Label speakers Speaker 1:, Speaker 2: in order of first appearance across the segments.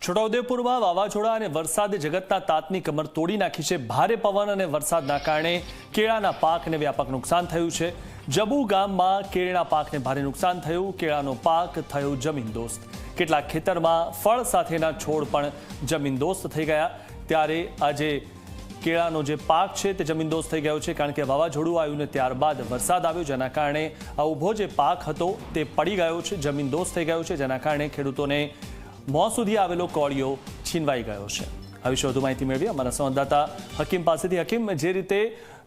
Speaker 1: છોટાઉદેપુરમાં વાવાઝોડા અને વરસાદે જગતના તાતની કમર તોડી નાખી છે। ભારે પવન અને વરસાદના કારણે કેળાના પાકને વ્યાપક નુકસાન થયું છે। જબુ ગામમાં કેળાના પાકને ભારે નુકસાન થયું। કેળાનો પાક થયો જમીનદોસ્ત। કેટલાક ખેતરમાં ફળ સાથેના છોડ પણ જમીનદોસ્ત થઈ ગયા। ત્યારે આજે કેળાનો જે પાક છે તે જમીનદોસ્ત થઈ ગયો છે, કારણ કે વાવાઝોડું આવ્યું ને ત્યારબાદ વરસાદ આવ્યો, જેના કારણે આ ઊભો જે પાક હતો તે પડી ગયો છે, જમીનદોસ્ત થઈ ગયો છે, જેના કારણે ખેડૂતોને મોં સુધી આવેલો કોળિયો છીનવાઈ ગયો છે। આ વિશે વધુ માહિતી મેળવી અમારા સંવાદદાતા હકીમ પાસેથી। હકીમ, જે રીતે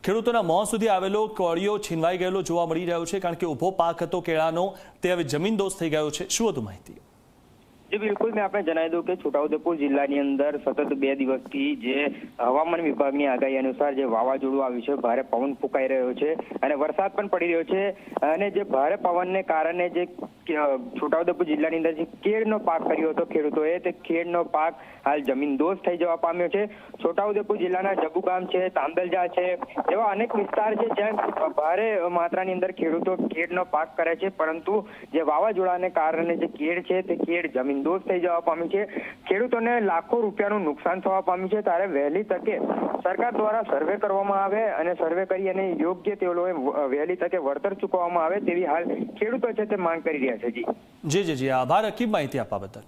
Speaker 1: ખેડૂતોના મોં સુધી આવેલો કોળિયો છીનવાઈ ગયેલો જોવા મળી રહ્યો છે, કારણ કે ઊભો પાક હતો કેળાનો, તે હવે જમીનદોસ્ત થઈ ગયો છે, શું વધુ માહિતી?
Speaker 2: जी बिल्कुल, मैं आपने जणावी दूं कि छोटाउदेपुर जिल्लाની અંદર સતત 2 દિવસથી જે હવામાન વિભાગની આગાહી અનુસાર જે વાવાઝોડું આવ્યું છે, ભારે પવન ફૂંકાઈ રહ્યો છે અને વરસાદ પણ પડી રહ્યો છે। અને જે ભારે પવનને કારણે જે છોટાઉદેપુર જિલ્લાની અંદર જે કેળનો પાક કર્યો હતો ખેડૂતોએ, તે કેળનો પાક હાલ જમીનદોસ્ત થઈ જવા પામ્યો છે। છોટાઉદેપુર જિલ્લાના જબુ ગામ છે, તાંદલજા છે, એવા અનેક વિસ્તાર છે જ્યાં ભારે માત્રાની અંદર ખેડૂતો કેળનો પાક કરે છે, પરંતુ જે વાવાઝોડાને કારણે જે કેળ છે તે કેળ જમીનદોસ્ત થઈ જવા પામી છે। ખેડૂતોને લાખો રૂપિયાનું નુકસાન થવા પામ્યું છે। ત્યારે વહેલી તકે સરકાર દ્વારા સર્વે કરવામાં આવે અને સર્વે કરી અને યોગ્ય તેઓએ વહેલી તકે વળતર ચૂકવવામાં આવે તેવી હાલ ખેડૂતો છે તે માંગ કરી રહ્યા છે।
Speaker 1: જી આભાર હકીમ, માહિતી આપવા બદલ।